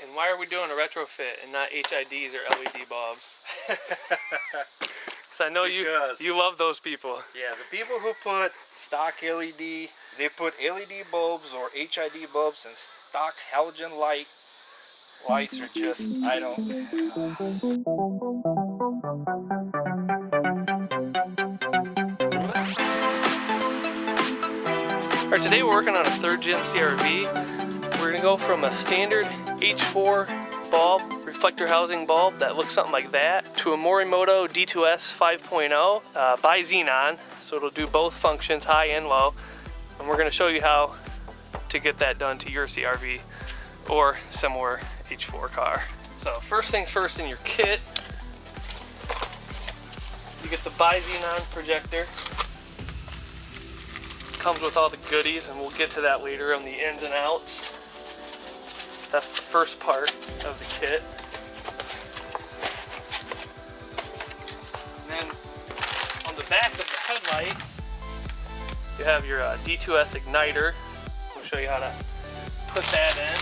And why are we doing a retrofit and not HIDs or LED bulbs? Because I know you love those people. Yeah, the people who put stock LED, they put LED bulbs or HID bulbs and stock halogen lights are just, I don't... Alright, today we're working on a 3rd gen CRV. We're going to go from a standard H4 bulb, reflector housing bulb that looks something like that, to a Morimoto D2S 5.0 Bi-Xenon, so it'll do both functions, high and low. And we're going to show you how to get that done to your CRV or similar H4 car. So first things first, in your kit, you get the Bi-Xenon projector. Comes with all the goodies, and we'll get to that later on the ins and outs. That's the first part of the kit. And then on the back of the headlight, you have your D2S igniter. We'll show you how to put that in.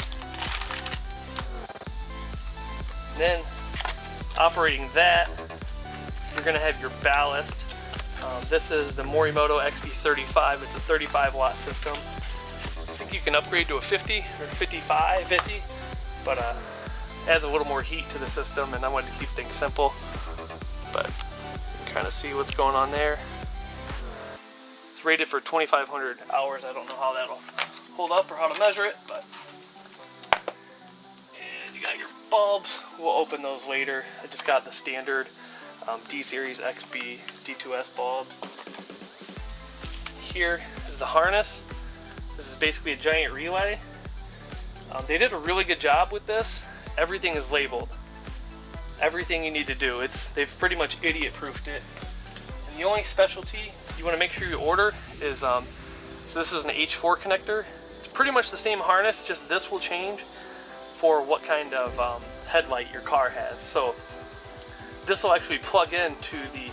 And then operating that, you're going to have your ballast. This is the Morimoto XD35. It's a 35 watt system. I think you can upgrade to a 50 or 50, but adds a little more heat to the system, and I wanted to keep things simple. But you can kind of see what's going on there. It's rated for 2,500 hours. I don't know how that'll hold up or how to measure it, but. And you got your bulbs. We'll open those later. I just got the standard D series XB D2S bulbs. Here is the harness. This is basically a giant relay. They did a really good job with this. Everything is labeled. Everything you need to do. They've pretty much idiot-proofed it. And the only specialty you want to make sure you order is, so this is an H4 connector. It's pretty much the same harness, just this will change for what kind of headlight your car has. So this will actually plug into the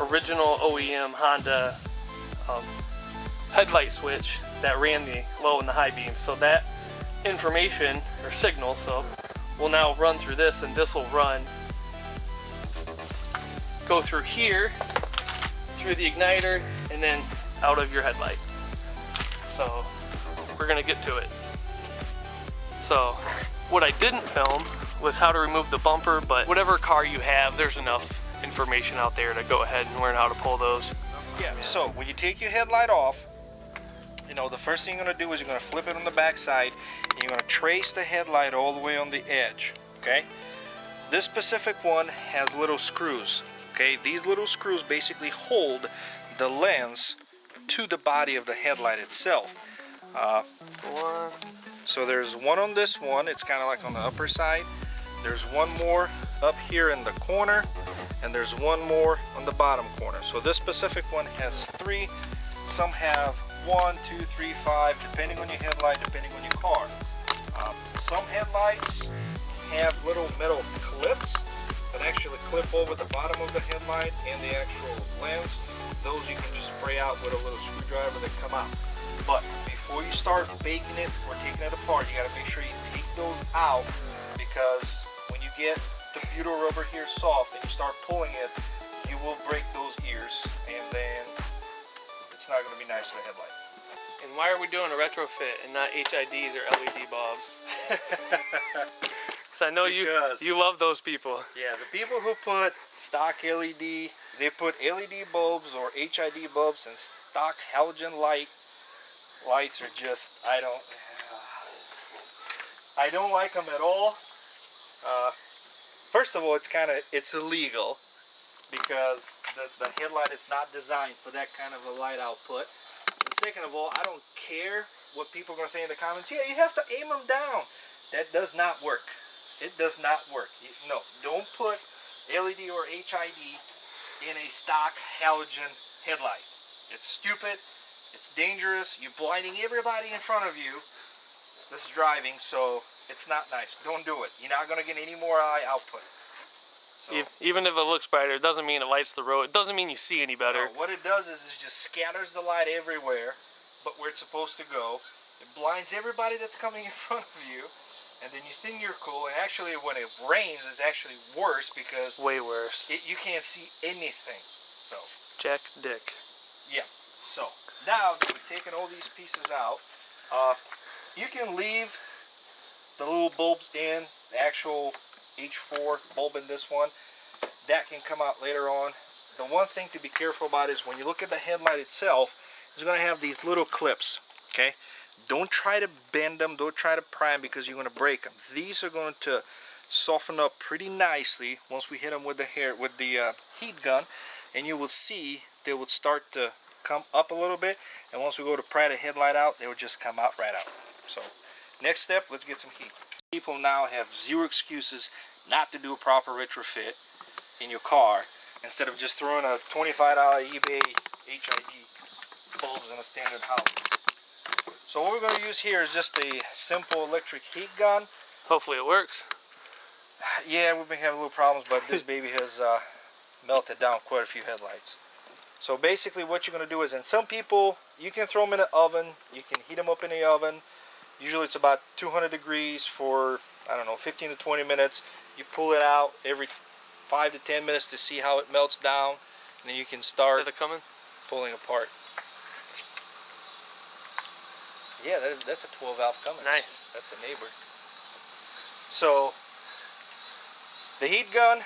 original OEM Honda headlight switch that ran the low and the high beams. So that information or signal will now run through this, and this will go through here, through the igniter, and then out of your headlight. So we're gonna get to it. So what I didn't film was how to remove the bumper, but whatever car you have, there's enough information out there to go ahead and learn how to pull those. Yeah, so when you take your headlight off, the first thing you're going to do is you're going to flip it on the back side, and you're going to trace the headlight all the way on the edge, okay? This specific one has little screws, okay? These little screws basically hold the lens to the body of the headlight itself. So there's one on this one, it's kind of like on the upper side. There's one more up here in the corner, and there's one more on the bottom corner. So this specific one has 3. Some have 1, 2, 3, 5, depending on your headlight, depending on your car. Some headlights have little metal clips that actually clip over the bottom of the headlight and the actual lens. Those you can just spray out with a little screwdriver that come out. But before you start baking it or taking it apart, you got to make sure you take those out, because when you get the butyl rubber here soft and you start pulling it, you will break those ears, and then it's not going to be nice to the headlight. And why are we doing a retrofit and not HIDs or LED bulbs? Because I know you love those people. Yeah, the people who put stock LED, they put LED bulbs or HID bulbs and stock halogen lights are just, I don't like them at all. First of all, it's illegal, because the headlight is not designed for that kind of a light output. And second of all, I don't care what people are going to say in the comments. Yeah, you have to aim them down. That does not work. It does not work. No, don't put LED or HID in a stock halogen headlight. It's stupid. It's dangerous. You're blinding everybody in front of you that's driving, so it's not nice. Don't do it. You're not going to get any more eye output. So, even if it looks brighter, it doesn't mean it lights the road. It doesn't mean you see any better. No, what it does is it just scatters the light everywhere, but where it's supposed to go. It blinds everybody that's coming in front of you, and then you think you're cool, and actually when it rains it's actually worse because way worse. you can't see anything. So Jack Dick. yeah. So now that we've taken all these pieces out, you can leave the little bulbs in, the actual H4 bulb in this one. That can come out later on. The one thing to be careful about is when you look at the headlight itself, it's going to have these little clips. Okay, don't try to bend them, don't try to prime because you're going to break them. These are going to soften up pretty nicely once we hit them with the heat gun, and you will see they will start to come up a little bit, and once we go to pry the headlight out, they will just come out right out. So next step, let's get some heat. People now have zero excuses not to do a proper retrofit in your car instead of just throwing a $25 eBay HID bulbs in a standard house. So what we're going to use here is just a simple electric heat gun. Hopefully it works. Yeah, we've been having little problems, but this baby has melted down quite a few headlights. So basically what you're going to do is, and some people, you can throw them in the oven, you can heat them up in the oven. Usually it's about 200 degrees for, I don't know, 15 to 20 minutes. You pull it out every 5 to 10 minutes to see how it melts down, and then you can start pulling apart. Yeah, that's a 12 valve Cummins. Nice. That's the neighbor. So the heat gun,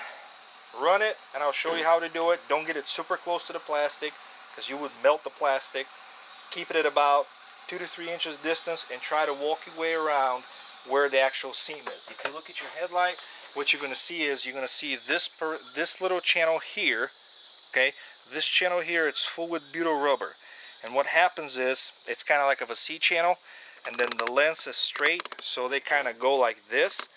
run it, and I'll show you how to do it. Don't get it super close to the plastic because you would melt the plastic. Keep it at about 2 to 3 inches distance and try to walk your way around where the actual seam is. If you look at your headlight, what you're going to see is you're going to see this little channel here. Okay, this channel here, it's full with butyl rubber. And what happens is, it's kind of like a C channel, and then the lens is straight, so they kind of go like this,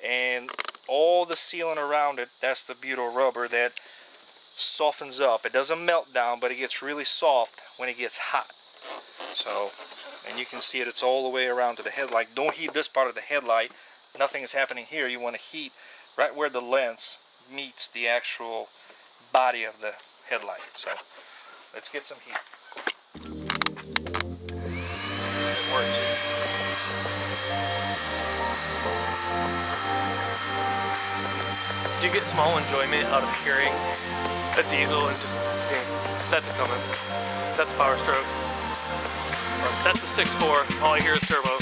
and all the sealant around it, that's the butyl rubber that softens up. It doesn't melt down, but it gets really soft when it gets hot. So, and you can see it, it's all the way around to the headlight. Don't heat this part of the headlight. Nothing is happening here. You want to heat right where the lens meets the actual body of the headlight. So, let's get some heat. Works. Do you get small enjoyment out of hearing a diesel and just, that's a Cummins, that's a Power Stroke, that's a 6.4, all I hear is turbo.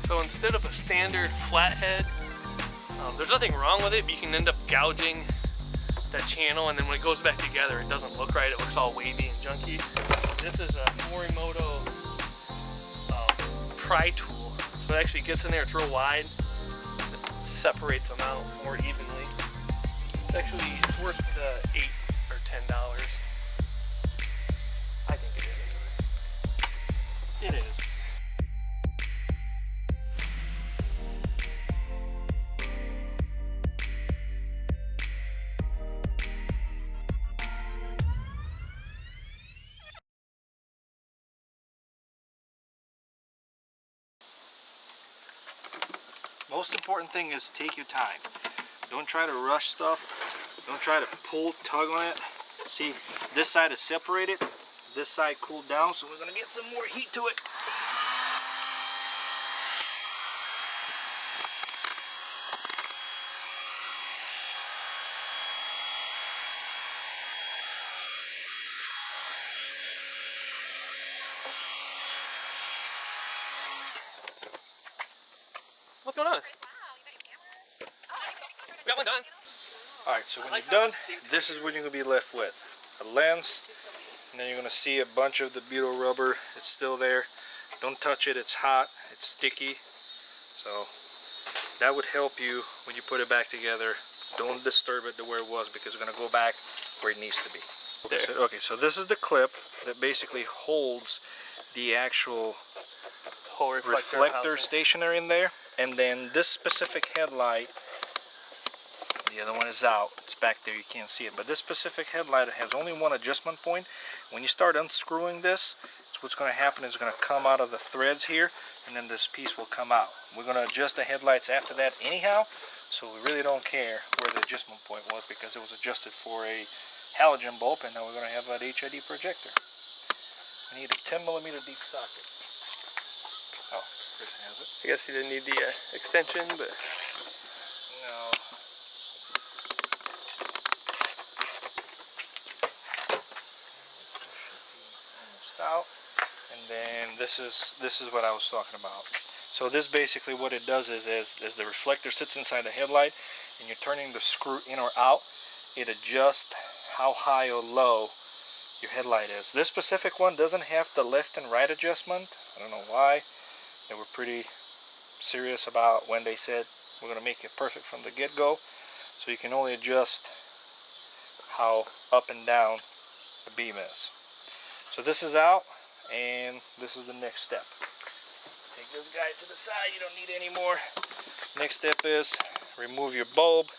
So instead of a standard flathead, there's nothing wrong with it, but you can end up gouging that channel, and then when it goes back together, it doesn't look right. It looks all wavy and junky. This is a Morimoto pry tool. So it actually gets in there, it's real wide. It separates them out more evenly. It's worth the $8 or $10. I think it is. It is. Most important thing is take your time. Don't try to rush stuff. Don't try to tug on it. See, this side is separated. This side cooled down, so we're gonna get some more heat to it. What's going on? We got one done. Alright, so when you're done, this is what you're going to be left with. A lens, and then you're going to see a bunch of the butyl rubber. It's still there. Don't touch it, it's hot, it's sticky. So that would help you when you put it back together. Don't disturb it to where it was, because it's going to go back where it needs to be. Okay, so this is the clip that basically holds the actual Whole reflector stationary in there. And then this specific headlight, the other one is out, it's back there, you can't see it, but this specific headlight has only one adjustment point. When you start unscrewing this, what's going to happen is it's going to come out of the threads here, and then this piece will come out. We're going to adjust the headlights after that anyhow, so we really don't care where the adjustment point was, because it was adjusted for a halogen bulb, and now we're going to have that HID projector. We need a 10mm deep socket. Oh, Chris has it. I guess you didn't need the extension, but no. Almost out. And then this is what I was talking about. So this basically what it does is as the reflector sits inside the headlight and you're turning the screw in or out, it adjusts how high or low your headlight is. This specific one doesn't have the left and right adjustment. I don't know why. They were pretty serious about when they said we're going to make it perfect from the get-go, so you can only adjust how up and down the beam is. So this is out, and this is the next step. Take this guy to the side, you don't need any more. Next step is remove your bulb,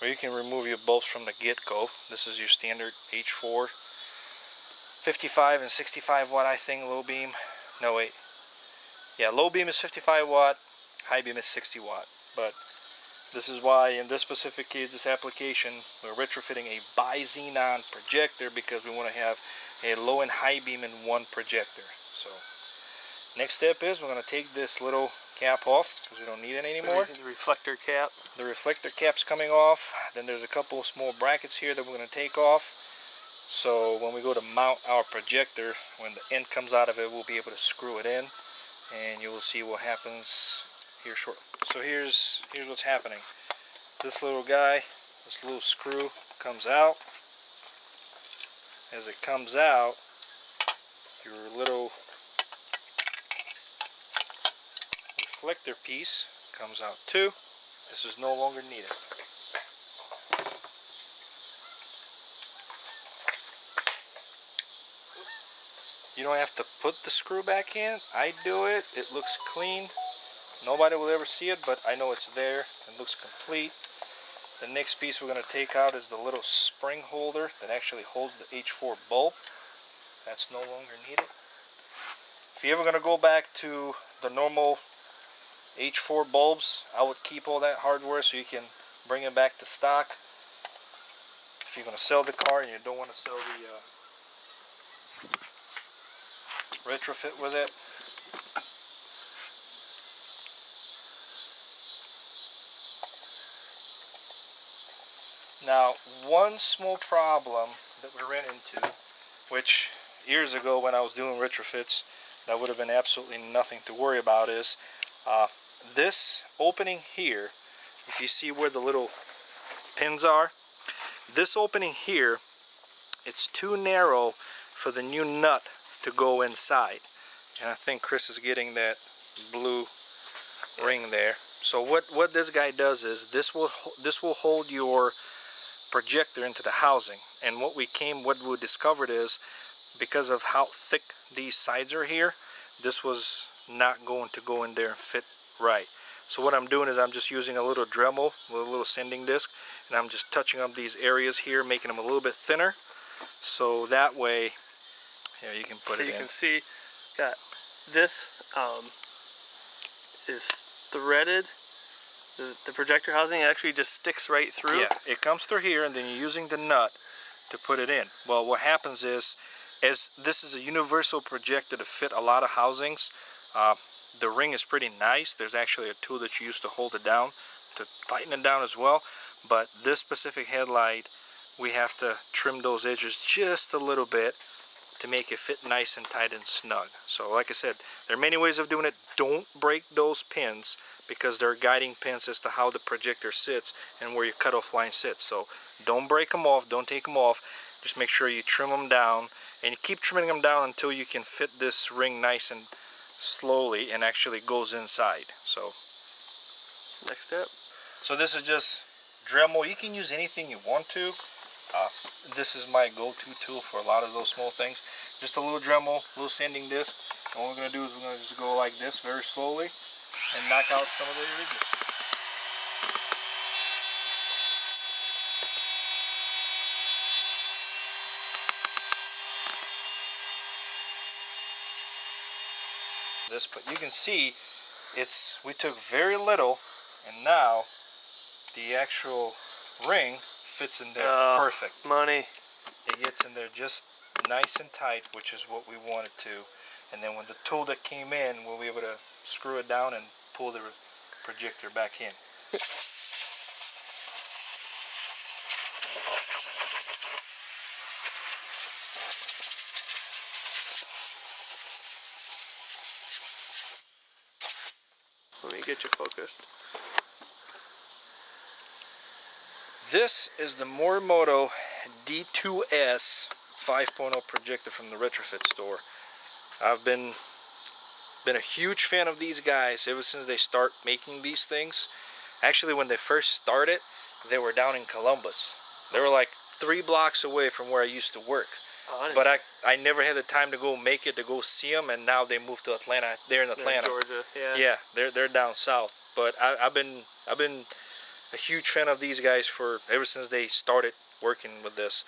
or you can remove your bulbs from the get-go. This is your standard H4 55 and 65 watt, I think, low beam. No, wait. Yeah, low beam is 55 watt, high beam is 60 watt. But this is why in this specific case, this application, we're retrofitting a Bi-Xenon projector, because we want to have a low and high beam in one projector. So next step is we're going to take this little cap off, because we don't need it anymore. the reflector cap. The reflector cap's coming off. Then there's a couple of small brackets here that we're going to take off. So when we go to mount our projector, when the end comes out of it, we'll be able to screw it in, and you will see what happens here shortly. So here's what's happening. This little guy, this little screw comes out. As it comes out, your little reflector piece comes out too. This is no longer needed. You don't have to put the screw back in. I do it. It looks clean. Nobody will ever see it, but I know it's there. It looks complete. The next piece we're going to take out is the little spring holder that actually holds the H4 bulb. That's no longer needed. If you're ever going to go back to the normal H4 bulbs, I would keep all that hardware so you can bring it back to stock. If you're going to sell the car and you don't want to sell the retrofit with it. Now, one small problem that we ran into, which years ago when I was doing retrofits, that would have been absolutely nothing to worry about, is this opening here. If you see where the little pins are, this opening here, it's too narrow for the new nut to go inside, and I think Chris is getting that blue ring there. So what this guy does is this will hold your projector into the housing, and what we discovered is, because of how thick these sides are here, this was not going to go in there and fit right. So what I'm doing is I'm just using a little Dremel with a little sanding disc, and I'm just touching up these areas here, making them a little bit thinner, so that way, yeah, you can put it in. You can see, got this is threaded The projector housing actually just sticks right through. Yeah, it comes through here, and then you're using the nut to put it in. Well, what happens is, as this is a universal projector to fit a lot of housings, the ring is pretty nice. There's actually a tool that you use to hold it down, to tighten it down as well. But this specific headlight, we have to trim those edges just a little bit to make it fit nice and tight and snug. So like I said, there are many ways of doing it. Don't break those pins, because they're guiding pins as to how the projector sits and where your cutoff line sits. So don't break them off, don't take them off. Just make sure you trim them down, and you keep trimming them down until you can fit this ring nice and slowly and actually goes inside. So next step. So this is just Dremel. You can use anything you want to. This is my go-to tool for a lot of those small things. Just a little Dremel, a little sanding disc. And what we're going to do is we're going to just go like this very slowly and knock out some of the ridges. But you can see we took very little, and now the actual ring fits in there perfect. Money. It gets in there just nice and tight, which is what we wanted to. And then with the tool that came in, we'll be able to screw it down and pull the projector back in. Let me get you focused. This is the Morimoto D2S 5.0 projector from the Retrofit store. I've been a huge fan of these guys ever since they start making these things. Actually, when they first started, they were down in Columbus. They were like 3 blocks away from where I used to work. But I never had the time to go make it, to go see them, and now they moved to Atlanta. They're in Atlanta, Georgia. Yeah, they're down south. But I've been a huge fan of these guys for ever since they started working with this.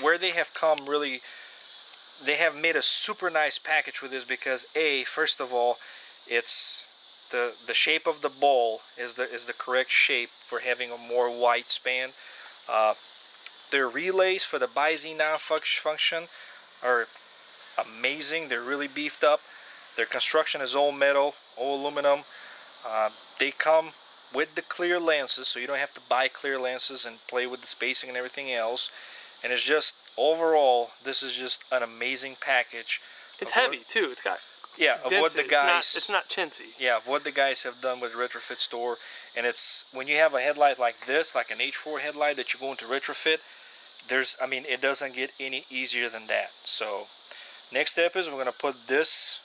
Where they have come, really, they have made a super nice package with this, because first of all, it's the shape of the ball is the correct shape for having a more wide span. Their relays for the Bi-Xenon function are amazing. They're really beefed up. Their construction is all metal, all aluminum. They come with the clear lenses, so you don't have to buy clear lenses and play with the spacing and everything else. And it's just, overall, this is just an amazing package. It's heavy too. It's got of what the guys. It's not chintzy. Yeah, of what the guys have done with the Retrofit store. And it's, when you have a headlight like this, like an H4 headlight that you go into Retrofit, it doesn't get any easier than that. So next step is we're going to put this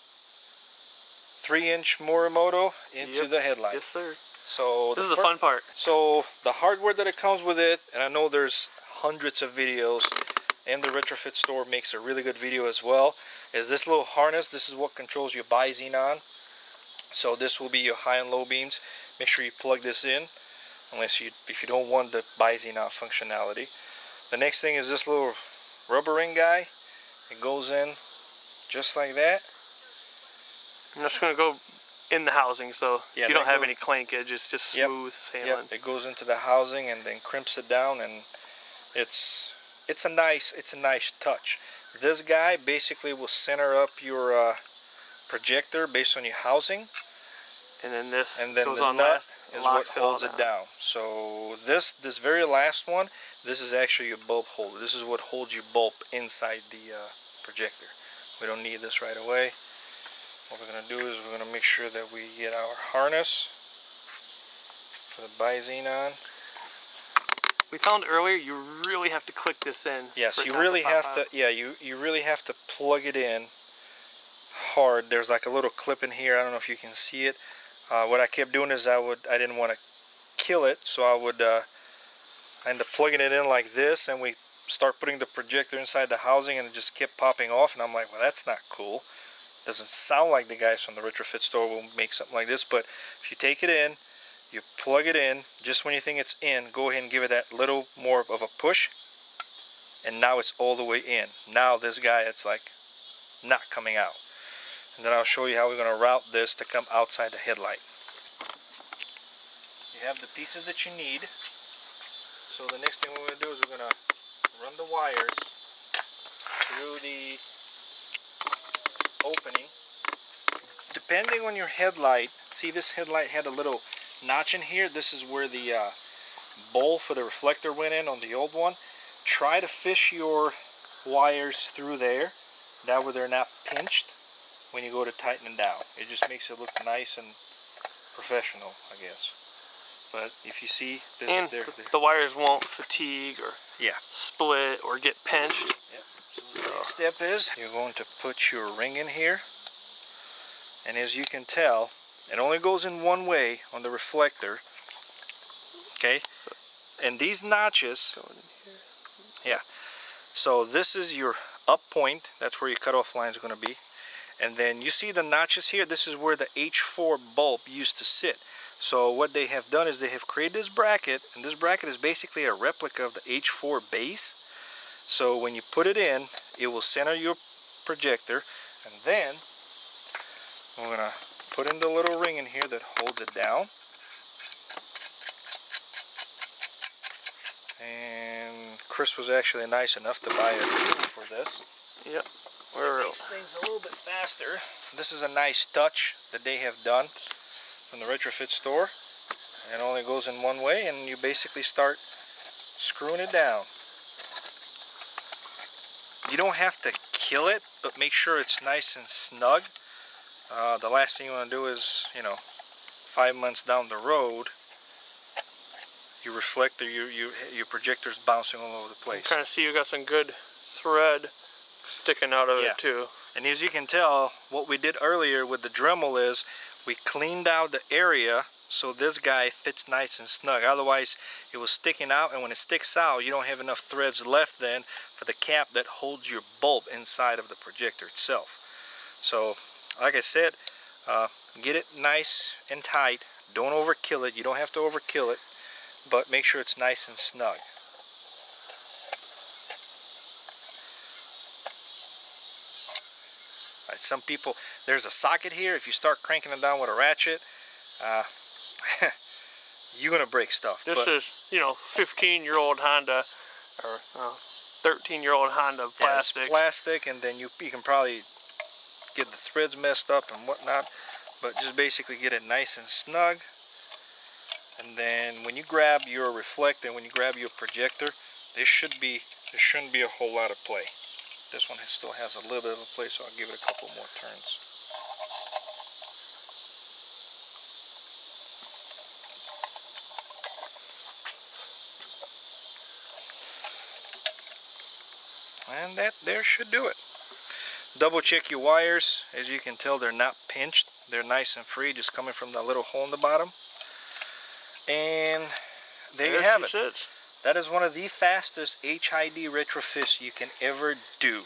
3-inch Morimoto into the headlight. Yes, sir. So this is the fun part. So the hardware that it comes with it, and I know there's hundreds of videos, and the Retrofit store makes a really good video as well, is this little harness. This is what controls your Bi-Xenon. So this will be your high and low beams. Make sure you plug this in, if you don't want the Bi-Xenon functionality. The next thing is this little rubber ring guy. It goes in just like that. I'm just going to go in the housing, so you don't have any clankage. It's just smooth sailing. It goes into the housing and then crimps it down, and it's a nice touch. This guy basically will center up your projector based on your housing, and then this goes the on nut last, is what holds it down. So this very last one, this is actually your bulb holder. This is what holds your bulb inside the projector. We don't need this right away. What we're going to do is we're going to make sure that we get our harness for the Bi-Xenon. We found earlier you really have to click this in. Yes, you really have to. Yeah, you really have to plug it in hard. There's like a little clip in here. I don't know if you can see it. What I kept doing is I didn't want to kill it, so I would end up plugging it in like this, and we start putting the projector inside the housing, and it just kept popping off. And I'm like, well, that's not cool. Doesn't sound like the guys from the Retrofit store will make something like this. But if you take it in, you plug it in, just when you think it's in, go ahead and give it that little more of a push, and now it's all the way in. Now this guy, it's like not coming out. And then I'll show you how we're going to route this to come outside the headlight. You You have the pieces that you need. So the next thing we're going to do is we're going to run the wires through the opening. Depending on your headlight, see this headlight had a little notch in here. This is where the bowl for the reflector went in on the old one. Try to fish your wires through there. That way they're not pinched when you go to tighten them down. It just makes it look nice and professional, I guess. But if you see, the wires won't fatigue or yeah, split or get pinched. Yep. So the next step is you're going to put your ring in here, and as you can tell, it only goes in one way on the reflector. Okay, and these notches, yeah. So this is your up point. That's where your cutoff line is going to be. And then you see the notches here. This is where the H4 bulb used to sit. So what they have done is they have created this bracket, and this bracket is basically a replica of the H4 base. So when you put it in, it will center your projector, and then we're going to put in the little ring in here that holds it down. And Chris was actually nice enough to buy a tool for this. Yep. Makes things a little bit faster. This is a nice touch that they have done from the Retrofit store. It only goes in one way, and you basically start screwing it down. You don't have to kill it, but make sure it's nice and snug. The last thing you want to do is, 5 months down the road, your reflector, your projector's bouncing all over the place. Kind of see you got some good thread sticking out of it too. And as you can tell, what we did earlier with the Dremel is we cleaned out the area so this guy fits nice and snug. Otherwise, it was sticking out, and when it sticks out, you don't have enough threads left then for the cap that holds your bulb inside of the projector itself. So, like I said, get it nice and tight. Don't overkill it. You don't have to overkill it, but make sure it's nice and snug. Some people, there's a socket here. If you start cranking it down with a ratchet, you're gonna break stuff. This is, 15-year-old Honda or 13-year-old Honda plastic. Yeah, it's plastic, and then you can probably get the threads messed up and whatnot. But just basically get it nice and snug. And then when you grab your reflector, when you grab your projector, there shouldn't be a whole lot of play. This one still has a little bit of a play, so I'll give it a couple more turns. And that there should do it. Double check your wires. As you can tell, they're not pinched. They're nice and free, just coming from that little hole in the bottom. And there you have it. That is one of the fastest HID retrofits you can ever do.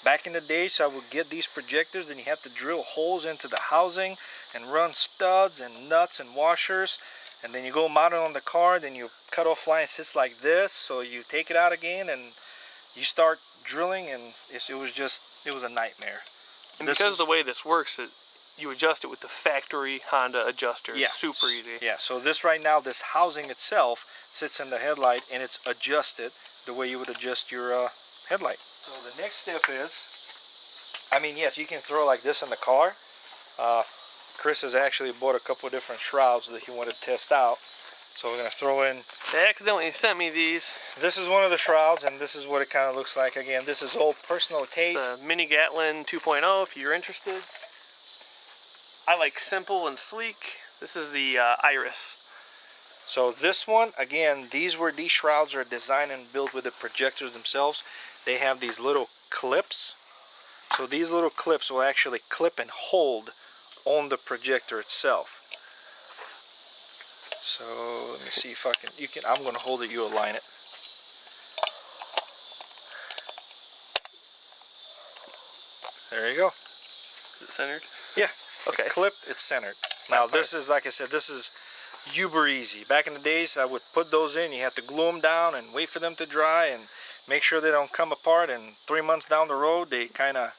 Back in the days, I would get these projectors, and you have to drill holes into the housing and run studs and nuts and washers, and then you go mount it on the car, then your cutoff line sits like this, so you take it out again and you start drilling, and it was a nightmare. And because of the way this works, you adjust it with the factory Honda adjuster. It's super easy. Yeah, so this right now, this housing itself sits in the headlight, and it's adjusted the way you would adjust your headlight. So the next step is, yes, you can throw like this in the car. Chris has actually bought a couple of different shrouds that he wanted to test out. So we're going to throw in... They accidentally sent me these. This is one of the shrouds, and this is what it kind of looks like. Again, this is old personal taste. The Mini Gatlin 2.0 if you're interested. I like simple and sleek. This is the Iris. So this one, again, these shrouds are designed and built with the projectors themselves. They have these little clips. So these little clips will actually clip and hold on the projector itself. So let me see if I'm going to hold it, you align it. There you go. Is it centered? Yeah. Okay. The clip, it's centered. Now this is, like I said, this is uber easy. Back in the days, I would put those in. You have to glue them down and wait for them to dry and make sure they don't come apart. And 3 months down the road, they kind of,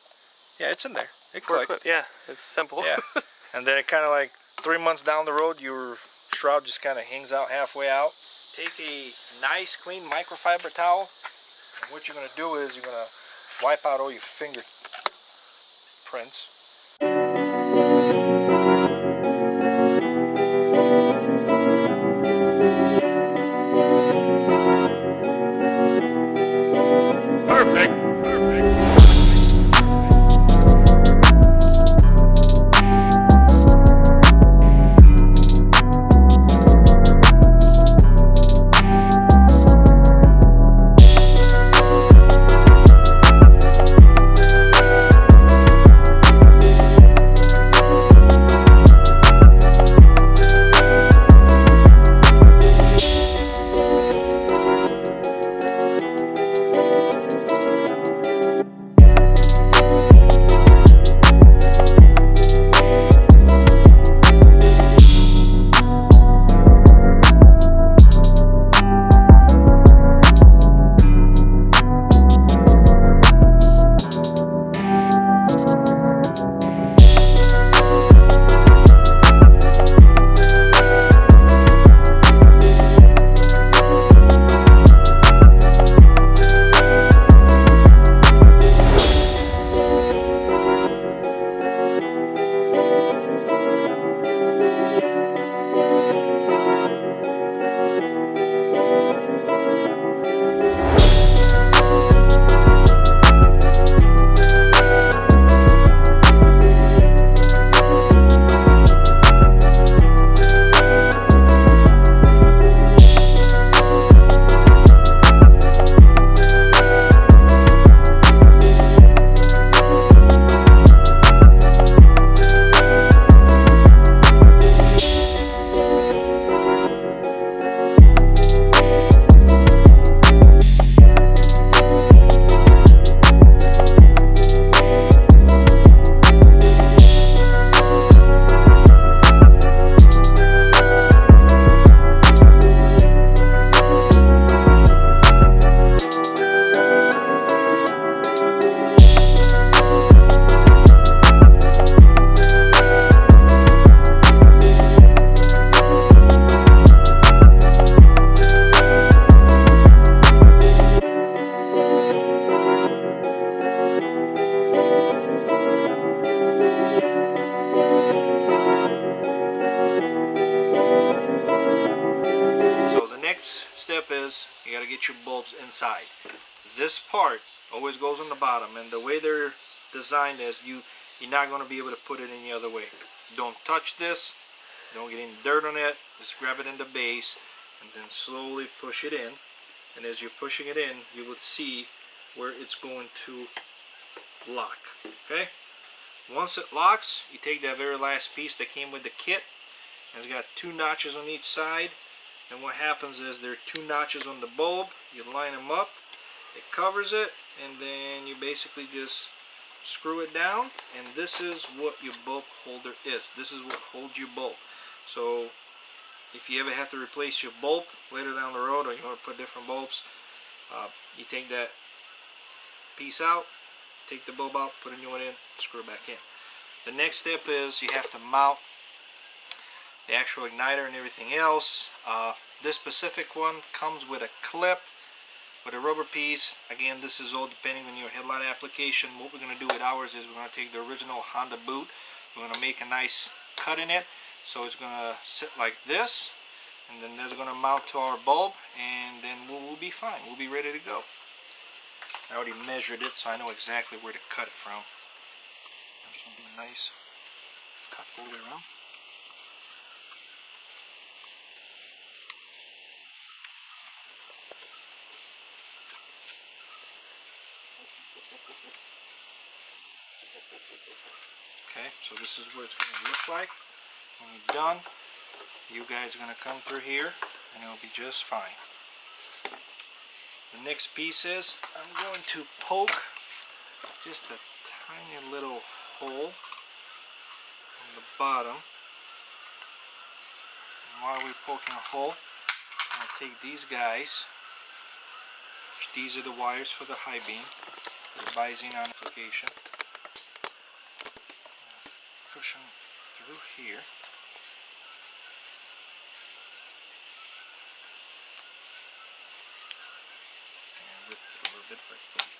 it's in there. It clicked. Yeah, it's simple. Yeah. And then it kind of like 3 months down the road, your shroud just kind of hangs out halfway out. Take a nice clean microfiber towel, and what you're going to do is you're going to wipe out all your fingerprints. Perfect. You got to get your bulbs inside. This part always goes on the bottom, and the way they're designed is you're not going to be able to put it any other way. Don't touch this, don't get any dirt on it, just grab it in the base and then slowly push it in. And as you're pushing it in, you would see where it's going to lock. Okay, once it locks, you take that very last piece that came with the kit, and it's got 2 notches on each side. And what happens is there are 2 notches on the bulb. You line them up, it covers it, and then you basically just screw it down, and this is what your bulb holder is. This is what holds your bulb. So if you ever have to replace your bulb later down the road, or you want to put different bulbs, you take that piece out, take the bulb out, put a new one in, screw it back in. The next step is you have to mount the actual igniter and everything else. This specific one comes with a clip with a rubber piece. Again, this is all depending on your headlight application. What we're going to do with ours is we're going to take the original Honda boot, we're going to make a nice cut in it, so it's going to sit like this, and then that's going to mount to our bulb, and then we'll be fine. We'll be ready to go. I already measured it, so I know exactly where to cut it from. I'm just going to do a nice cut all the way around. Okay, so this is what it's going to look like when we're done. You guys are going to come through here and it'll be just fine. The next piece is I'm going to poke just a tiny little hole on the bottom. And while we're poking a hole, I'm going to take these guys. These are the wires for the high beam, for the Bi-Xenon application. Push them through here.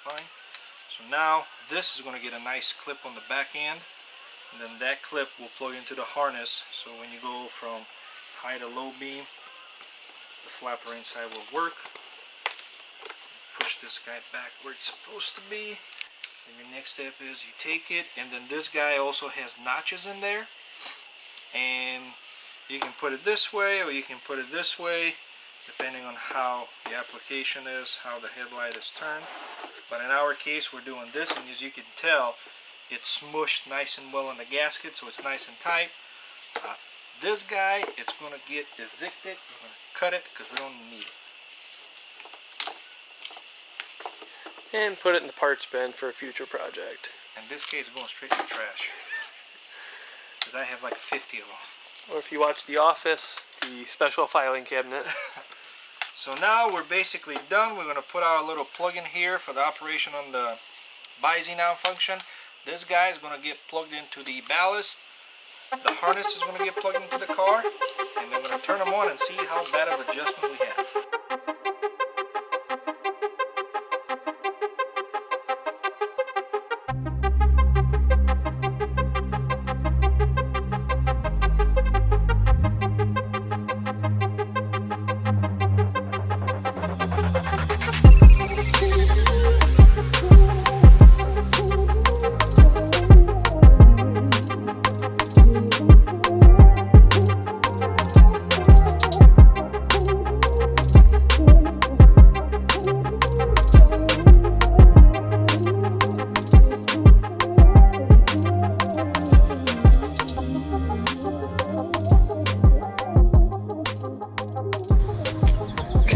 Fine. So now this is going to get a nice clip on the back end, and then that clip will plug into the harness, so when you go from high to low beam, the flapper inside will work. Push this guy back where it's supposed to be, and your next step is you take it, and then this guy also has notches in there, and you can put it this way or you can put it this way, depending on how the application is, how the headlight is turned. But in our case, we're doing this, and as you can tell, it's smushed nice and well in the gasket, so it's nice and tight. This guy, it's going to get evicted. We're going to cut it because we don't need it. And put it in the parts bin for a future project. In this case, it's going straight to the trash, because I have like 50 of them. Or if you watch The Office, the special filing cabinet. So now we're basically done. We're going to put our little plug-in here for the operation on the Bi-Xenon function. This guy is going to get plugged into the ballast. The harness is going to get plugged into the car. And then we're going to turn them on and see how bad of adjustment we have.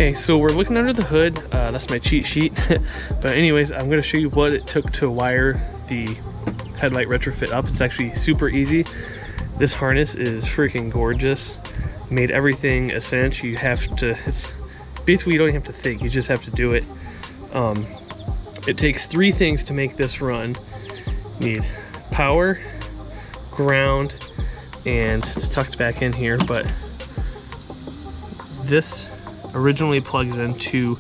Okay, so we're looking under the hood. That's my cheat sheet. But anyways, I'm going to show you what it took to wire the headlight retrofit up. It's actually super easy. This harness is freaking gorgeous. Made everything a cinch. You have to, it's basically, you don't have to think, you just have to do it. It takes 3 things to make this run. You need power, ground, and it's tucked back in here, but this originally plugs into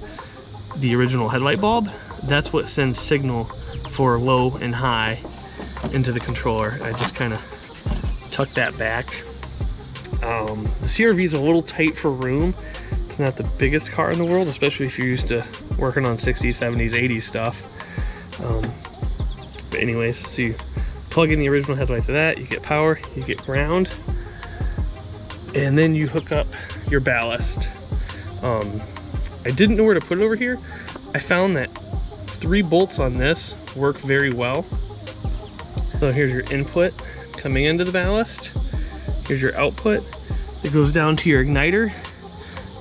the original headlight bulb. That's what sends signal for low and high into the controller. I just kind of tucked that back. The CRV is a little tight for room. It's not the biggest car in the world, especially if you're used to working on 60s, 70s, 80s stuff. But anyways, so you plug in the original headlight to that, you get power, you get ground, and then you hook up your ballast. I didn't know where to put it over here. I found that 3 bolts on this work very well. So here's your input coming into the ballast. Here's your output. It goes down to your igniter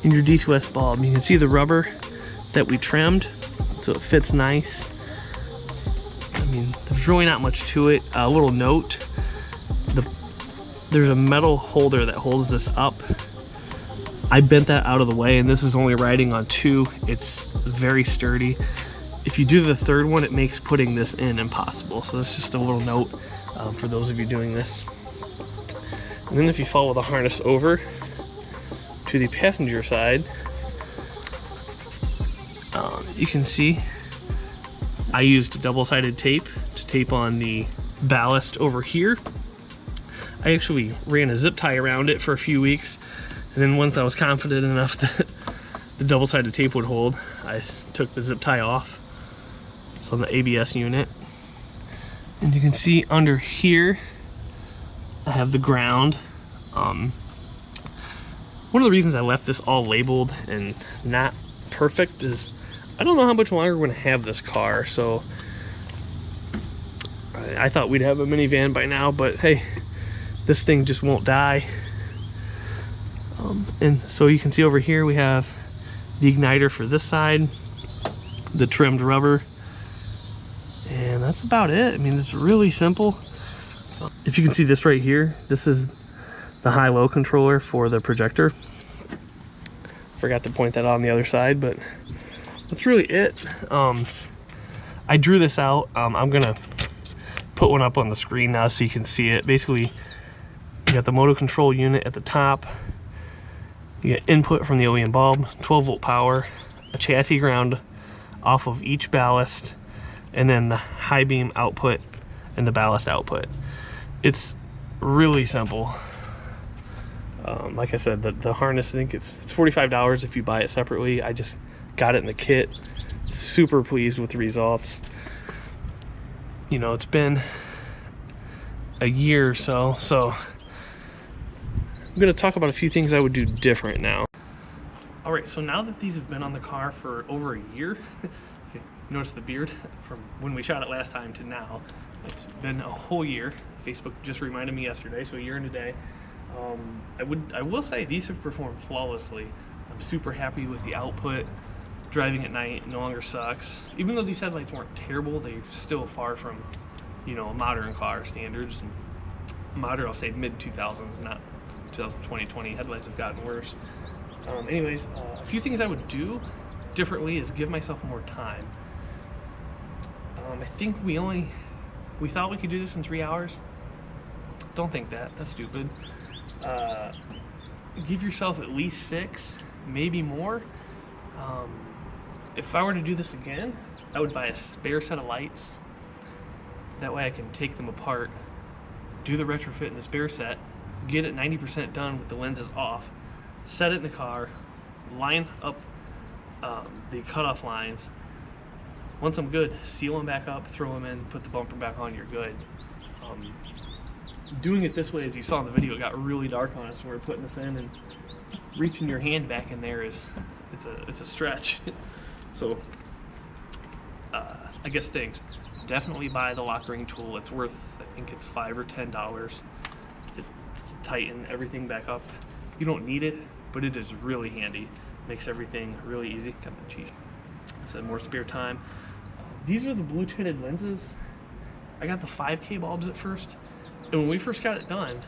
and your D2S bulb. You can see the rubber that we trimmed, so it fits nice. I mean, there's really not much to it. A little note, there's a metal holder that holds this up. I bent that out of the way, and this is only riding on 2. It's very sturdy. If you do the 3rd one, it makes putting this in impossible. So that's just a little note for those of you doing this. And then if you follow the harness over to the passenger side, you can see I used double-sided tape to tape on the ballast over here. I actually ran a zip tie around it for a few weeks. And then once I was confident enough that the double-sided tape would hold, I took the zip tie off. It's on the ABS unit. And you can see under here, I have the ground. One of the reasons I left this all labeled and not perfect is I don't know how much longer we're gonna have this car. So I thought we'd have a minivan by now, but hey, this thing just won't die. And so you can see over here we have the igniter for this side, the trimmed rubber, and that's about it. I mean, it's really simple. If you can see this right here, this is the high-low controller for the projector. Forgot to point that out on the other side, but that's really it. I drew this out. I'm gonna put one up on the screen now so you can see it. Basically, you got the motor control unit at the top. You get input from the OEM bulb, 12-volt power, a chassis ground off of each ballast, and then the high beam output and the ballast output. It's really simple. Like I said, the harness, I think it's $45 if you buy it separately. I just got it in the kit. Super pleased with the results. You know, it's been a year or so, so I'm gonna talk about a few things I would do different now. All right, so now that these have been on the car for over a year, notice the beard from when we shot it last time to now. It's been a whole year. Facebook just reminded me yesterday, so a year and a day. I will say these have performed flawlessly. I'm super happy with the output. Driving at night no longer sucks. Even though these headlights weren't terrible, they're still far from, you know, modern car standards. And modern, I'll say mid-2000s, not 2020. Headlights have gotten worse. Anyways, a few things I would do differently is give myself more time. I think we thought we could do this in 3 hours. Don't think that, that's stupid. Give yourself at least 6, maybe more. If I were to do this again, I would buy a spare set of lights. That way I can take them apart, do the retrofit in the spare set, get it 90% done with the lenses off, set it in the car, line up the cutoff lines. Once I'm good, seal them back up, throw them in, put the bumper back on, you're good. Doing it this way, as you saw in the video, it got really dark on us when we were putting this in, and reaching your hand back in there it's a stretch. So I guess things, definitely buy the lock ring tool. It's worth, I think it's $5 or $10 to tighten everything back up. You don't need it, but it is really handy. Makes everything really easy. Kind of cheap. So more spare time. These are the blue tinted lenses. I got the 5K bulbs at first, and when we first got it done,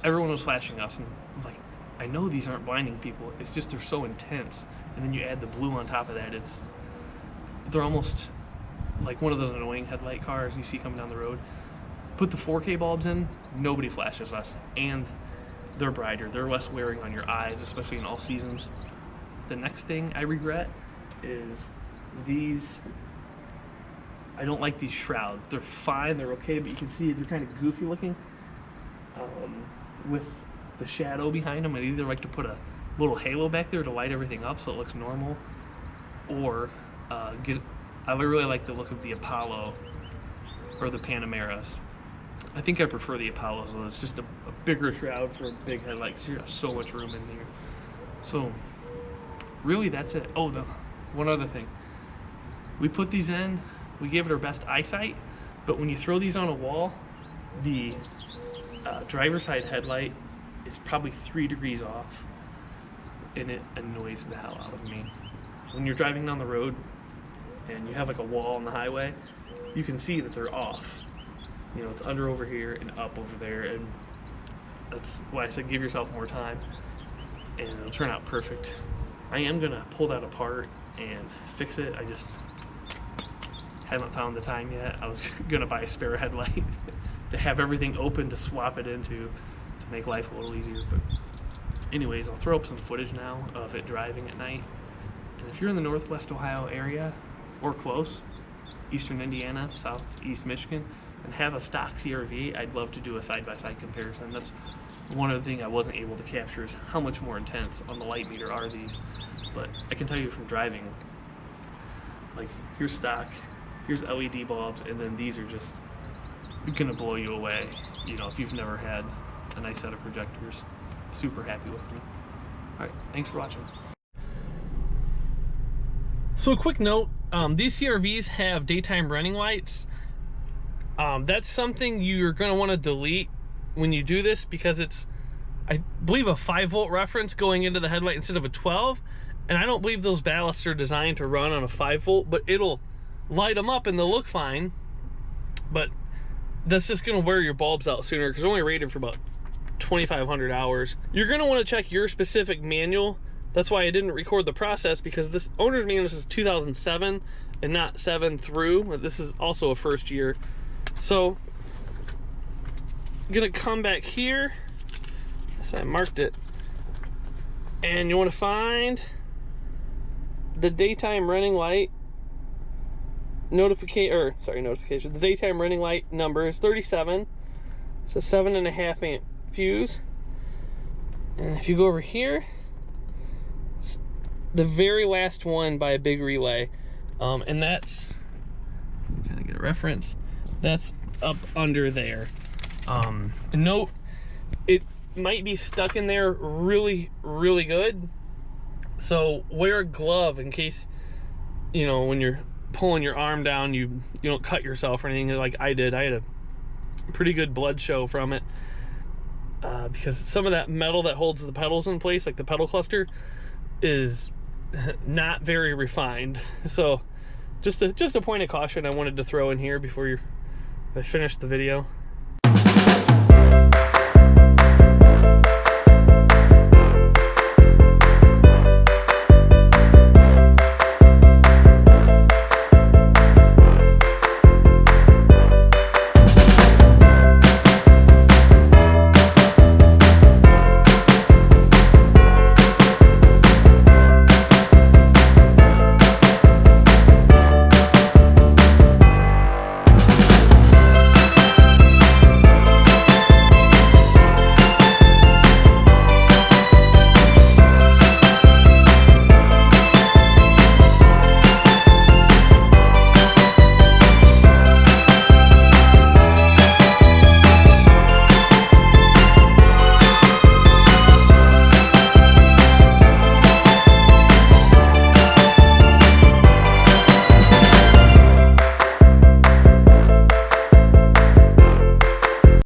everyone was flashing us, and I'm like, I know these aren't blinding people, it's just they're so intense. And then you add the blue on top of that, they're almost like one of those annoying headlight cars you see coming down the road. Put the 4K bulbs in, nobody flashes us, and they're brighter, they're less wearing on your eyes, especially in all seasons. The next thing I regret is these. I don't like these shrouds. They're fine, they're okay, but you can see they're kind of goofy looking. With the shadow behind them, I'd either like to put a little halo back there to light everything up so it looks normal, or I really like the look of the Apollo or the Panameras. I think I prefer the Apollos, though. It's just a bigger shroud for a big headlight, because you have so much room in here. So really that's it. Oh, one other thing. We put these in, we gave it our best eyesight, but when you throw these on a wall, the driver's side headlight is probably 3 degrees off, and it annoys the hell out of me. When you're driving down the road and you have like a wall on the highway, you can see that they're off. You know, it's under over here and up over there, and that's why I said give yourself more time, and it'll turn out perfect. I am gonna pull that apart and fix it. I just haven't found the time yet. I was gonna buy a spare headlight to have everything open to swap it into to make life a little easier. But anyways, I'll throw up some footage now of it driving at night. And if you're in the Northwest Ohio area or close, Eastern Indiana, Southeast Michigan, and have a stock CRV, I'd love to do a side-by-side comparison. That's one of the things I wasn't able to capture, is how much more intense on the light meter are these. But I can tell you from driving, like here's stock, here's LED bulbs, and then these are just gonna blow you away. You know, if you've never had a nice set of projectors. Super happy with them. All right, thanks for watching. So a quick note, these CRVs have daytime running lights. That's something you're gonna wanna delete when you do this, because it's, I believe, a 5-volt reference going into the headlight instead of a 12. And I don't believe those ballasts are designed to run on a 5-volt, but it'll light them up and they'll look fine. But that's just gonna wear your bulbs out sooner, because they're only rated for about 2,500 hours. You're gonna wanna check your specific manual. That's why I didn't record the process, because this owner's manual is 2007 and not 7 through. This is also a first year. So I'm gonna come back here. So I marked it. And you wanna find the daytime running light notification. The daytime running light number is 37. It's a 7.5 amp fuse. And if you go over here, it's the very last one by a big relay. And that's, kind of get a reference, that's up under there. And note, it might be stuck in there really, really good. So wear a glove in case, you know, when you're pulling your arm down, you don't cut yourself or anything like I did. I had a pretty good blood show from it. Because some of that metal that holds the pedals in place, like the pedal cluster, is not very refined. So just a point of caution I wanted to throw in here before I finish the video.